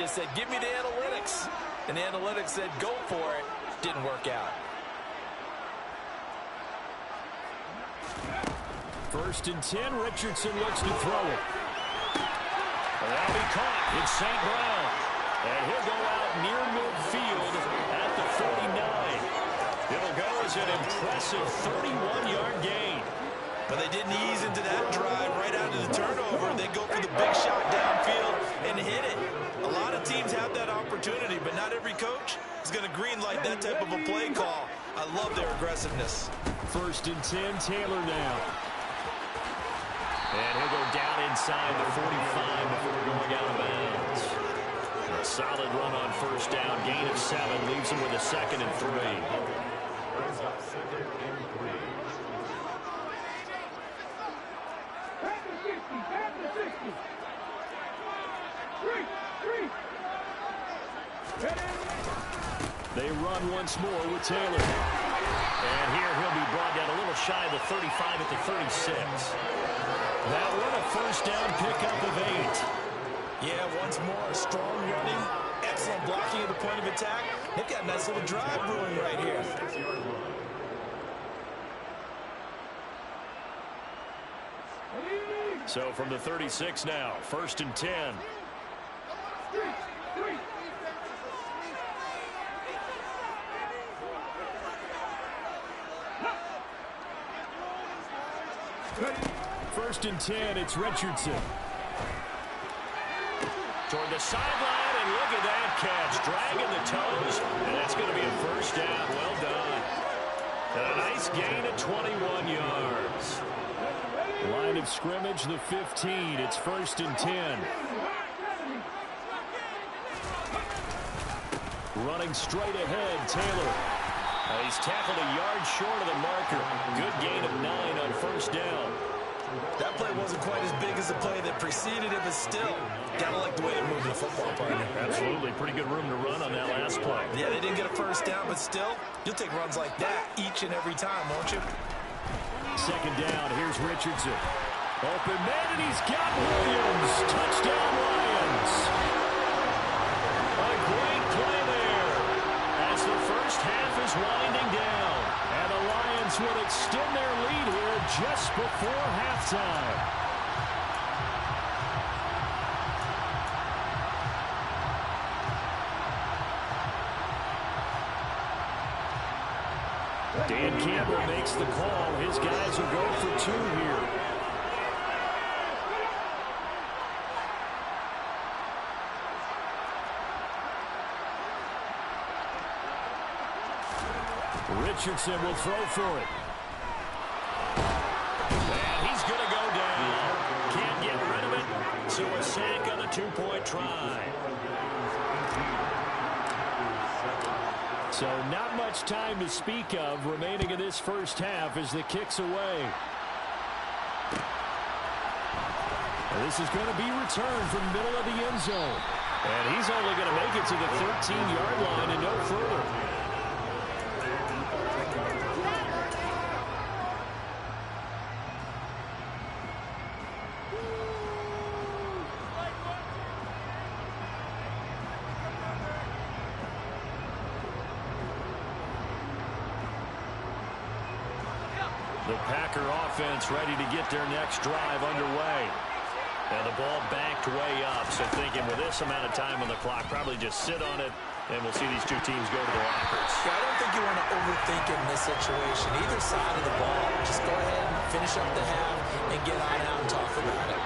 just said, give me the analytics. And the analytics said, go for it. Didn't work out. First and 10, Richardson looks to throw it. That'll be caught. It's St. Brown. And he'll go out near midfield at the 49. It'll go as an impressive 31-yard gain. But they didn't ease into that drive right out of the turnover. They go for the big shot downfield and hit it. A lot of teams have that opportunity, but not every coach is going to greenlight that type of a play call. I love their aggressiveness. First and 10, Taylor now. And he'll go down inside the 45 before going out of bounds. A solid run on first down. Gain of 7 leaves him with a 2nd and 3. They run once more with Taylor. And here he'll be brought down a little shy of the 35 at the 36. That one a first down pickup of 8. Yeah, once more, strong running, excellent blocking at the point of attack. They've got a nice little drive brewing right here. So from the 36 now, first and 10. First and 10, it's Richardson. Toward the sideline, and look at that catch. Dragging the toes, and that's going to be a first down. Well done. And a nice gain at 21 yards. Line of scrimmage, the 15. It's first and 10. Running straight ahead, Taylor. He's tackled a yard short of the marker. Good gain of 9 on first down. That play wasn't quite as big as the play that preceded it, but still, gotta like the way they moved the football, partner. Absolutely. Pretty good room to run on that last play. Yeah, they didn't get a first down, but still, you'll take runs like that each and every time, won't you? Second down, here's Richardson. Open man, and he's got Williams. Touchdown, Lions. A great play there as the first half is winding down. And the Lions will extend their lead here just before halftime. Dan Campbell makes the call. His guys will go for 2 here. Richardson will throw for it. And he's going to go down. Can't get rid of it. So a sack on a 2-point try. So not much time to speak of remaining in this first half as the kick's away. And this is going to be returned from the middle of the end zone. And he's only going to make it to the 13-yard line and no further. The Packer offense ready to get their next drive underway. And the ball backed way up. So thinking with this amount of time on the clock, probably just sit on it, and we'll see these two teams go to the lockers. Yeah, I don't think you want to overthink it in this situation. Either side of the ball, just go ahead and finish up the half and get on out and talk about it.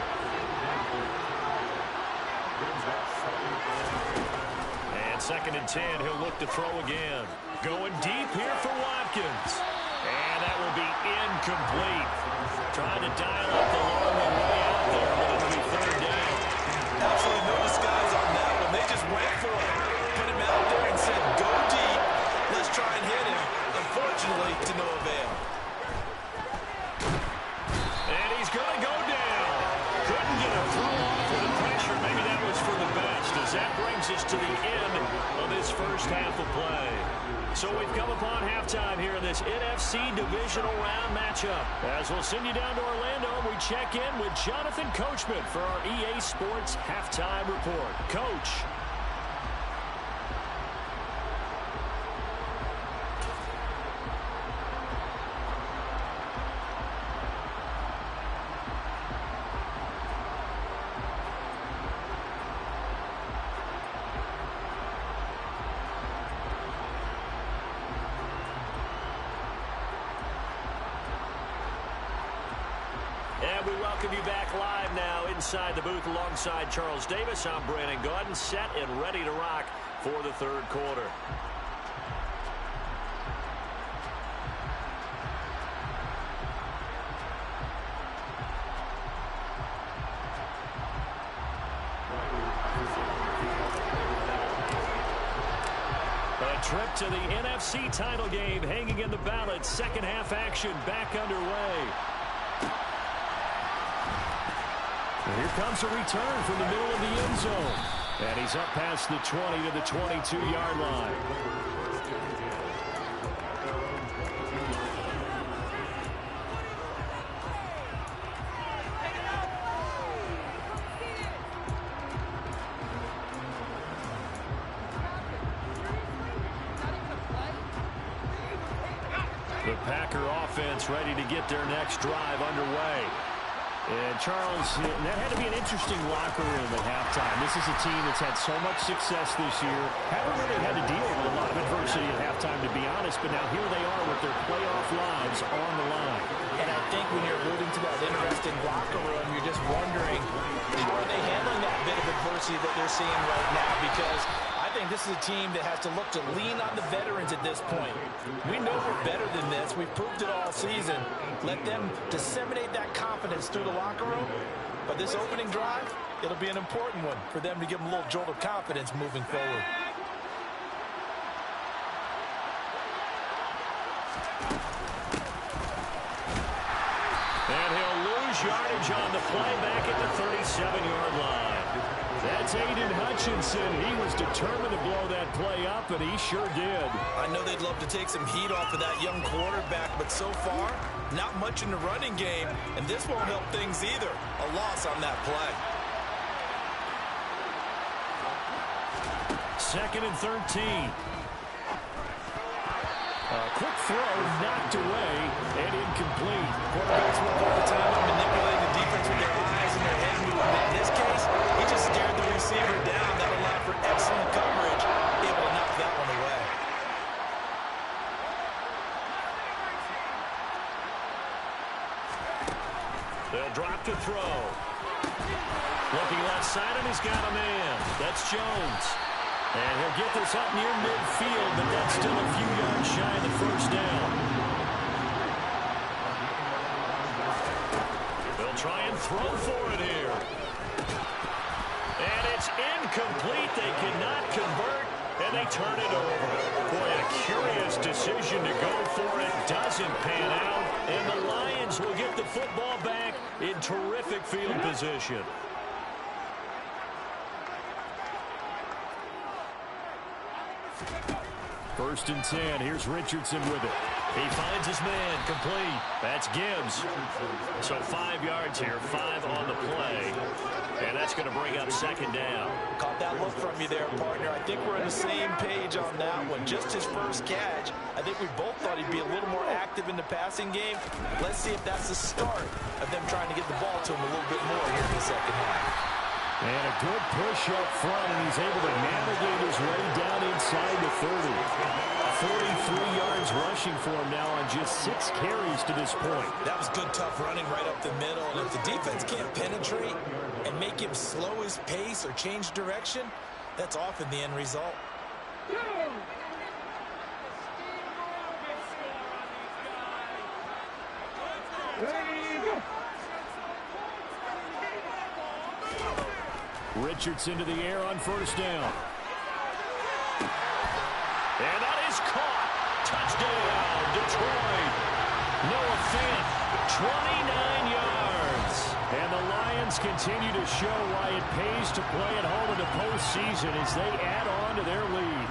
And second and 10, he'll look to throw again. Going deep here for Watkins. And that will be incomplete. Trying to dial up the long way out there, but it'll be third down. Absolutely no disguise on that one. They just went for it. Put him out there and said, go deep. Let's try and hit him. Unfortunately, to no avail. And he's going to go down. Couldn't get a throw off with the pressure. Maybe that was for the best, as that brings us to the end of this first half of play. So we've come upon halftime here in this NFC Divisional Round matchup. As we'll send you down to Orlando, we check in with Jonathan Coachman for our EA Sports Halftime Report. Coach. welcome you back live now inside the booth alongside Charles Davis. I'm Brandon Gaudin, set and ready to rock for the third quarter. A trip to the NFC title game hanging in the balance. Second half action back underway. And here comes a return from the middle of the end zone. And he's up past the 20 to the 22-yard line. The Packer offense ready to get their next drive underway. And Charles, that had to be an interesting locker room at halftime. This is a team that's had so much success this year. Haven't really had to deal with a lot of adversity at halftime, to be honest. But now here they are with their playoff lives on the line. And I think when you're alluding to that interesting locker room, you're just wondering, how are they handling that bit of adversity that they're seeing right now? Because I think this is a team that has to look to lean on the veterans at this point. We know we're better than this. We've proved it all season. Let them disseminate that confidence through the locker room. But this opening drive, it'll be an important one for them to give them a little jolt of confidence moving forward. And he'll lose yardage on the play back at the 37-yard line. That's Aiden Hutchinson. He was determined to blow that play up, and he sure did. I know they'd love to take some heat off of that young quarterback, but so far, not much in the running game, and this won't help things either. A loss on that play. Second and 13. A quick throw knocked away and incomplete. Quarterbacks work all the time on manipulating the defense with their eyes and their head movement. In this case, he just stared the receiver down. That allowed for excellent coverage, able to knock that one away. They'll drop to throw. Looking left side, and he's got a man. That's Jones. And he'll get this up near midfield, but that's still a few yards shy of the first down. They'll try and throw for it here. And it's incomplete. They cannot convert, and they turn it over. Boy, a curious decision to go for it. Doesn't pan out, and the Lions will get the football back in terrific field position. First and 10. Here's Richardson with it. He finds his man. Complete. That's Gibbs. So 5 yards here. 5 on the play. And that's going to bring up second down. Caught that look from you there, partner. I think we're on the same page on that one. Just his first catch. I think we both thought he'd be a little more active in the passing game. Let's see if that's the start of them trying to get the ball to him a little bit more here in the second half. And a good push up front, and he's able to navigate his way down inside the 30. 43 yards rushing for him now on just 6 carries to this point. That was good, tough running right up the middle. And if the defense can't penetrate and make him slow his pace or change direction, that's often the end result. Richardson to the air on first down. And that is caught. Touchdown, Detroit. Noah Fant, 29 yards. And the Lions continue to show why it pays to play at home in the postseason as they add on to their lead.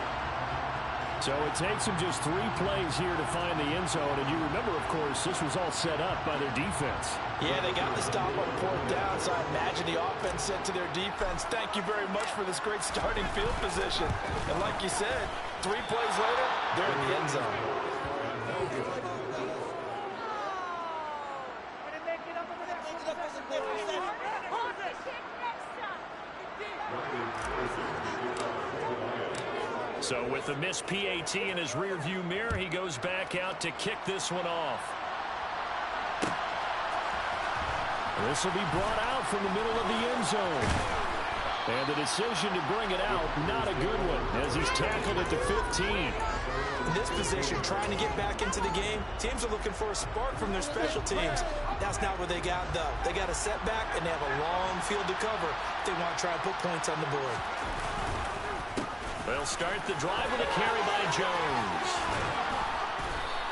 So it takes them just 3 plays here to find the end zone. And you remember, of course, this was all set up by their defense. Yeah, they got the stop on 4th down, so I imagine the offense said to their defense, thank you very much for this great starting field position. And like you said, 3 plays later, they're in the end zone. So with the missed PAT in his rearview mirror, he goes back out to kick this one off. This will be brought out from the middle of the end zone. And the decision to bring it out, not a good one, as he's tackled at the 15. In this position, trying to get back into the game, teams are looking for a spark from their special teams. That's not what they got, though. They got a setback, and they have a long field to cover if they want to try and put points on the board. They'll start the drive with a carry by Jones.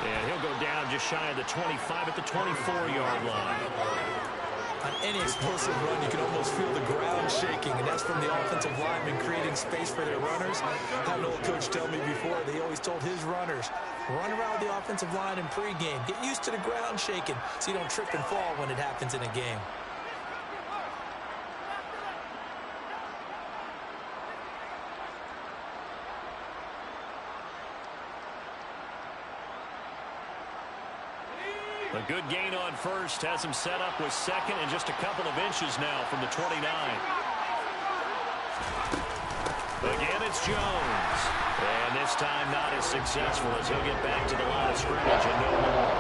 And he'll go down just shy of the 25 at the 24-yard line. On any explosive run, you can almost feel the ground shaking, and that's from the offensive linemen creating space for their runners. I had an old coach tell me before, they always told his runners, run around the offensive line in pregame. Get used to the ground shaking so you don't trip and fall when it happens in a game. A good gain on first has him set up with second and just a couple of inches now from the 29. Again, it's Jones. And this time not as successful as he'll get back to the line of scrimmage and no more.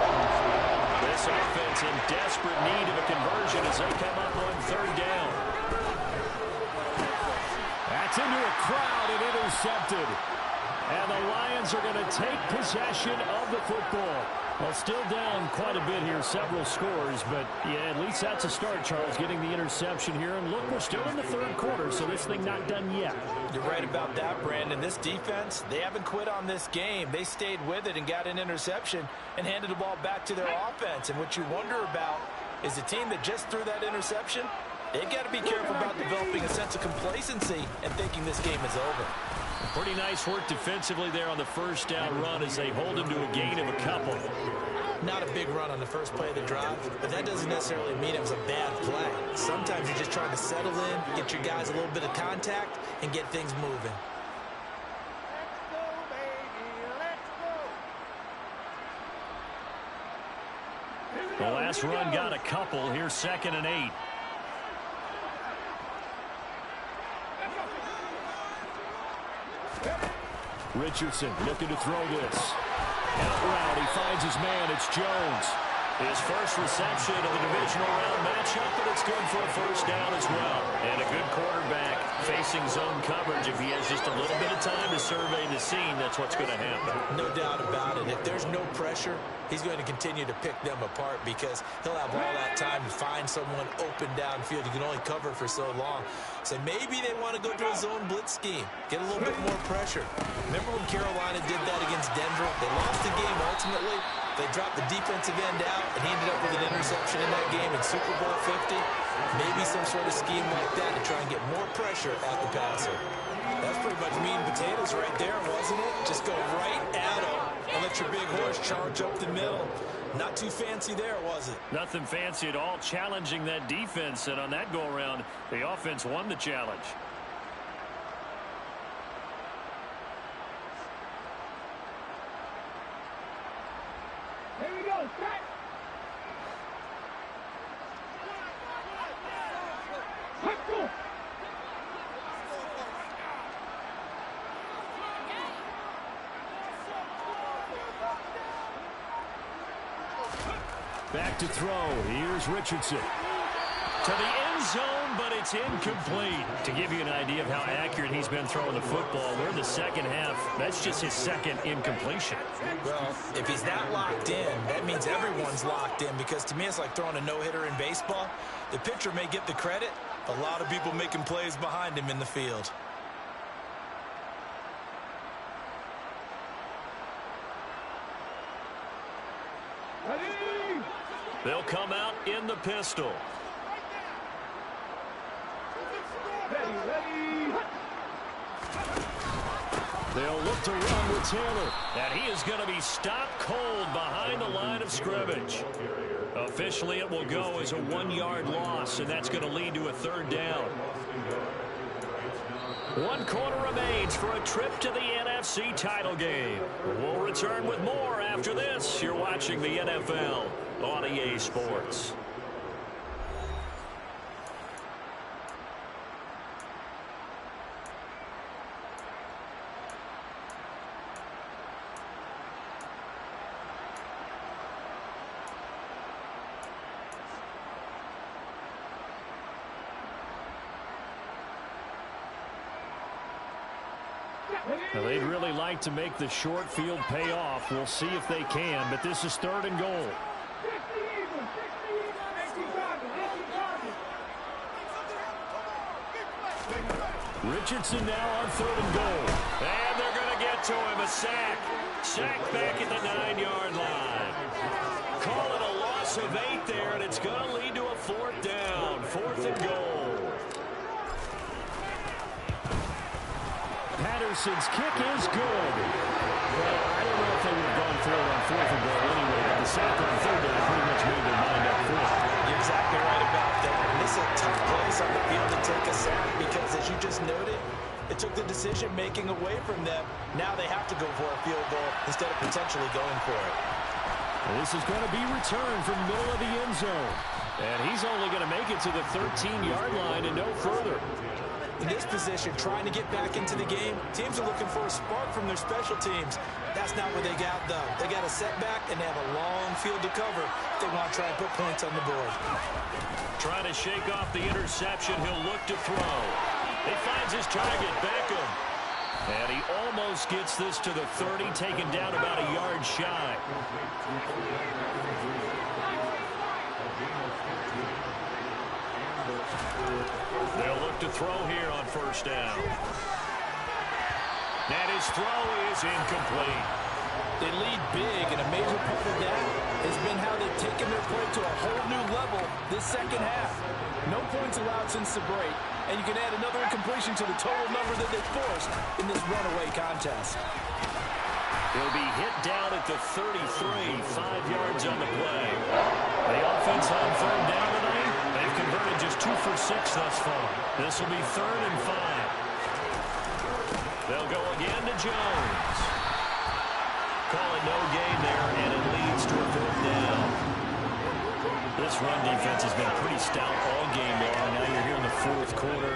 This offense in desperate need of a conversion as they come up on third down. That's into a crowd and intercepted. And the Lions are going to take possession of the football. Well, still down quite a bit here, several scores, but yeah, at least that's a start, Charles, getting the interception here. And look, we're still in the third quarter, so this thing not done yet. You're right about that, Brandon. This defense, they haven't quit on this game. They stayed with it and got an interception and handed the ball back to their offense. And what you wonder about is the team that just threw that interception, they've got to be careful about developing a sense of complacency and thinking this game is over. Pretty nice work defensively there on the first down run as they hold him to a gain of a couple. Not a big run on the first play of the drive, but that doesn't necessarily mean it was a bad play. Sometimes you're just trying to settle in, get your guys a little bit of contact, and get things moving. The last run got a couple. Here's 2nd and 8. Richardson looking to throw this. Out route, he finds his man. It's Jones. His first reception of the divisional round matchup, and it's good for a first down as well. And a good quarterback facing zone coverage. If he has just a little bit of time to survey the scene, that's what's going to happen. No doubt about it. If there's no pressure, he's going to continue to pick them apart because he'll have all that time to find someone open downfield. You can only cover for so long. So maybe they want to go to a zone blitz scheme, get a little bit more pressure. Remember when Carolina did that against Denver? They lost the game ultimately. They dropped the defensive end out, and he ended up with an interception in that game in Super Bowl 50. Maybe some sort of scheme like that to try and get more pressure at the passer. That's pretty much meat and potatoes right there, wasn't it? Just go right at him and let your big horse charge up the middle. Not too fancy there, was it? Nothing fancy at all, challenging that defense, and on that go-around, the offense won the challenge. Here we go, set! Let's go! Back to throw. Here's Richardson. To the end zone, but it's incomplete. To give you an idea of how accurate he's been throwing the football, we're in the second half. That's just his second incompletion. Well, if he's that locked in, that means everyone's locked in because to me it's like throwing a no-hitter in baseball. The pitcher may get the credit, a lot of people making plays behind him in the field. Ready? They'll come out in the pistol. Ready. They'll look to run with Taylor. And he is going to be stopped cold behind the line of scrimmage. Officially, it will go as a 1-yard loss, and that's going to lead to a third down. 1 quarter remains for a trip to the NFC title game. We'll return with more after this. You're watching the NFL on EA Sports. Now, they'd really like to make the short field pay off. We'll see if they can, but this is 3rd and goal. Richardson now on 3rd and goal. And they're going to get to him. A sack. Sack back at the 9-yard line. Call it a loss of 8 there, and it's going to lead to a 4th down. 4th and goal. Patterson's kick is good. Well, I don't know if they would have gone for it on 4th and goal anyway, but the sack on 3rd down pretty much made their mind up for it. You're exactly right about that. And this is a tough place on the field to take a sack because, as you just noted, it took the decision-making away from them. Now they have to go for a field goal instead of potentially going for it. Well, this is going to be returned from the middle of the end zone. And he's only going to make it to the 13-yard line and no further. In this position, trying to get back into the game, teams are looking for a spark from their special teams. That's not what they got, though. They got a setback, and they have a long field to cover if they want to try and put points on the board. Trying to shake off the interception. He'll look to throw. He finds his target, Beckham. And he almost gets this to the 30, taken down about a yard shy. They'll look to throw here on 1st down. And his throw is incomplete. They lead big, and a major part of that has been how they've taken their play to a whole new level this second half. No points allowed since the break, and you can add another incompletion to the total number that they forced in this runaway contest. He'll be hit down at the 33, 5 yards on the play. The offense on 3rd down tonight, they've converted just 2 for 6 thus far. This will be 3rd and 5. They'll go again to Jones. Call it no gain there, and it leads to a 4th down. This run defense has been pretty stout all game long. Now you're here in the 4th quarter.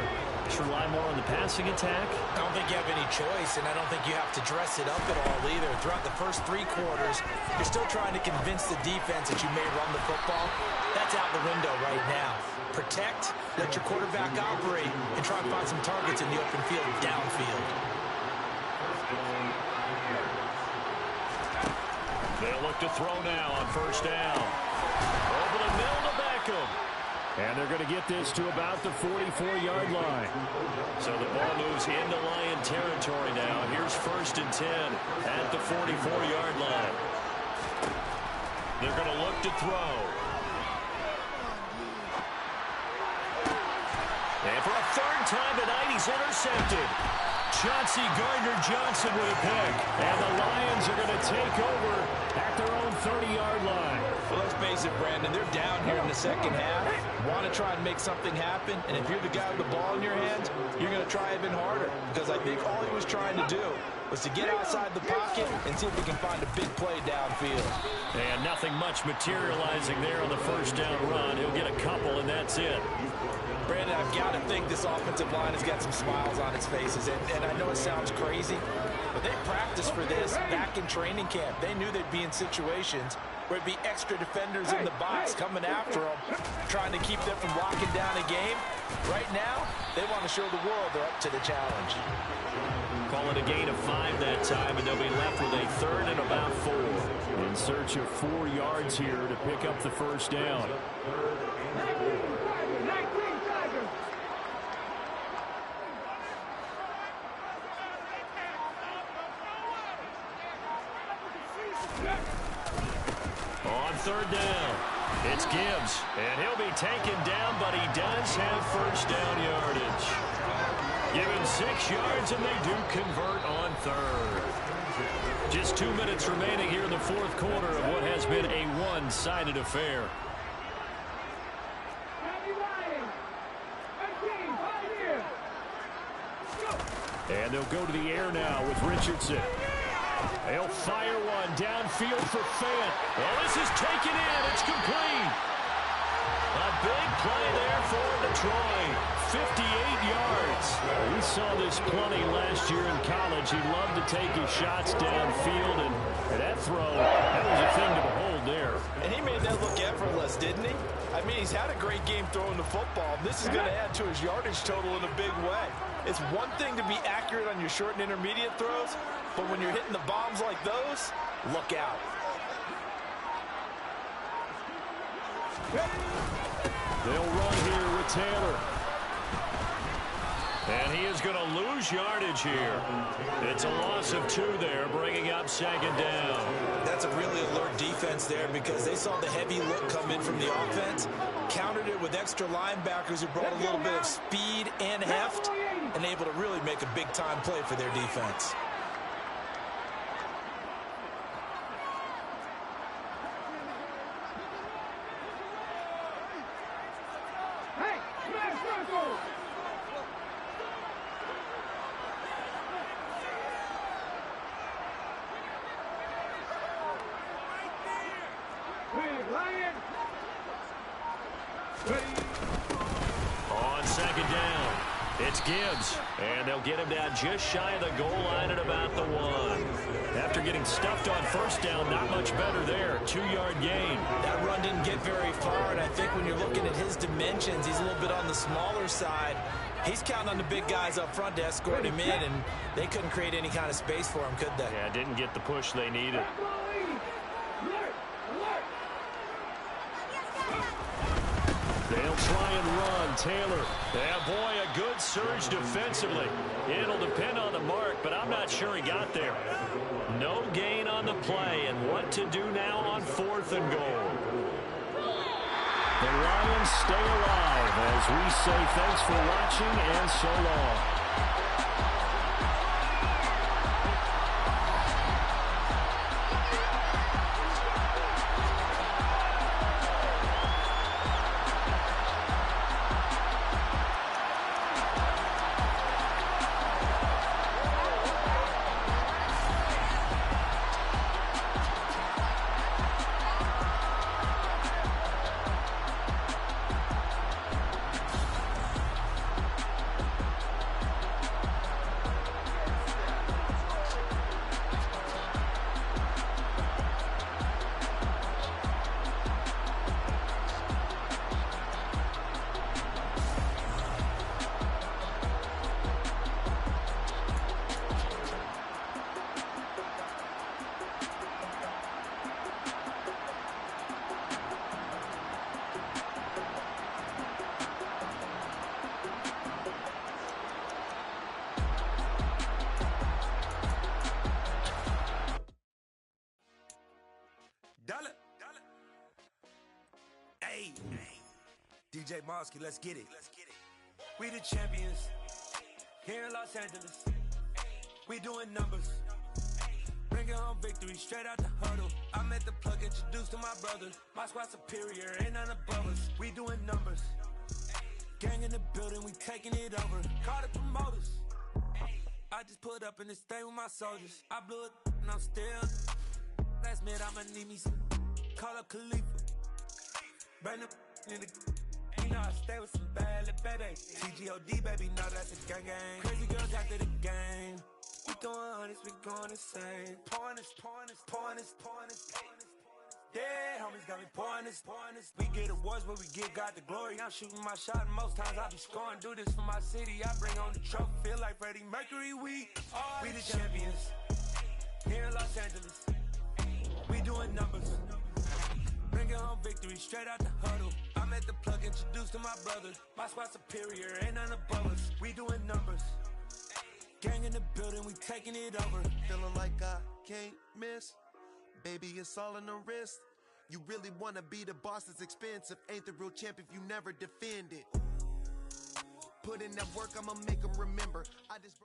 Should rely more on the passing attack? I don't think you have any choice, and I don't think you have to dress it up at all either. Throughout the first 3 quarters, you're still trying to convince the defense that you may run the football. That's out the window right now. Protect, let your quarterback operate, and try and find some targets in the open field downfield. They'll look to throw now on 1st down. Over the middle to Beckham. And they're going to get this to about the 44-yard line. So the ball moves into Lion territory now. Here's 1st and 10 at the 44-yard line. They're going to look to throw. And for a 3rd time tonight, he's intercepted. Chauncey Gardner-Johnson with a pick. And the Lions are going to take over at their own 30-yard line. Well, let's face it, Brandon, they're down here in the second half. Want to try and make something happen, and if you're the guy with the ball in your hands, you're going to try even harder, because I think all he was trying to do was to get outside the pocket and see if he can find a big play downfield. And nothing much materializing there on the 1st down run. He'll get a couple, and that's it. Brandon, I've got to think this offensive line has got some smiles on its faces, and I know it sounds crazy, but they practiced for this back in training camp. They knew they'd be in situations where it'd be extra defenders in the box coming after them, trying to keep them from locking down a game. Right now, they want to show the world they're up to the challenge. Call it a gain of 5 that time, and they'll be left with a 3rd and about 4. In search of 4 yards here to pick up the 1st down. On 3rd down, it's Gibbs, and he'll be taken down, but he does have 1st down yardage. Give him 6 yards, and they do convert on 3rd. Just 2 minutes remaining here in the 4th quarter of what has been a one-sided affair. And they'll go to the air now with Richardson. They'll fire one downfield for Fant. Well, this is taken in. It's complete. A big play there for Detroit. 58 yards. We saw this plenty last year in college. He loved to take his shots downfield, and that throw, that was a thing to behold there. And he made that look effortless, didn't he? I mean, he's had a great game throwing the football. This is going to add to his yardage total in a big way. It's one thing to be accurate on your short and intermediate throws, but when you're hitting the bombs like those, look out. They'll run here with Taylor. And he is going to lose yardage here. It's a loss of 2 there, bringing up second down. That's a really alert defense there because they saw the heavy look come in from the offense, countered it with extra linebackers who brought a little bit of speed and heft, and able to really make a big-time play for their defense. On second down, it's Gibbs, and they'll get him down just shy of the goal line at about the 1. After getting stuffed on first down, not much better there. 2-yard gain. That run didn't get very far, and I think when you're looking at his dimensions, he's a little bit on the smaller side. He's counting on the big guys up front to escort him in, and they couldn't create any kind of space for him, could they? Yeah, didn't get the push they needed. They'll try and run. Taylor. Yeah, boy, a good surge defensively. It'll depend on the mark, but I'm not sure he got there. No gain on the play, and what to do now on 4th and goal. The Lions stay alive as we say thanks for watching and so long. DJ Mosky, let's get it. We the champions here in Los Angeles. We doing numbers. Bringing home victory straight out the huddle. I'm at the plug, introduced to my brother. My squad superior, ain't none above us. We doing numbers. Gang in the building, we taking it over. Call the promoters. I just put up in this thing with my soldiers. I blew it and I'm still. Last minute I'ma need me some. Call up Khalifa. Bring them in the. You know I stay with some bad little baby. TGOD, baby, know that's a gang gang. Crazy girls after the game. We throwing hundreds, we going insane. Pouring this. Yeah, homies got me pouring this. We get awards, but we give God the glory. I'm shooting my shot, and most times I be scoring. Do this for my city, I bring on the trophy. Feel like Freddie Mercury, we the champions. Here in Los Angeles, we doing numbers. Bringing home victory straight out the huddle. I'm at the plug, introduced to my brother. My squad superior, ain't none above us. We doing numbers. Gang in the building, we taking it over. Feeling like I can't miss. Baby, it's all in the wrist. You really wanna be the boss, it's expensive. Ain't the real champ if you never defend it. Put in that work, I'ma make them remember. I just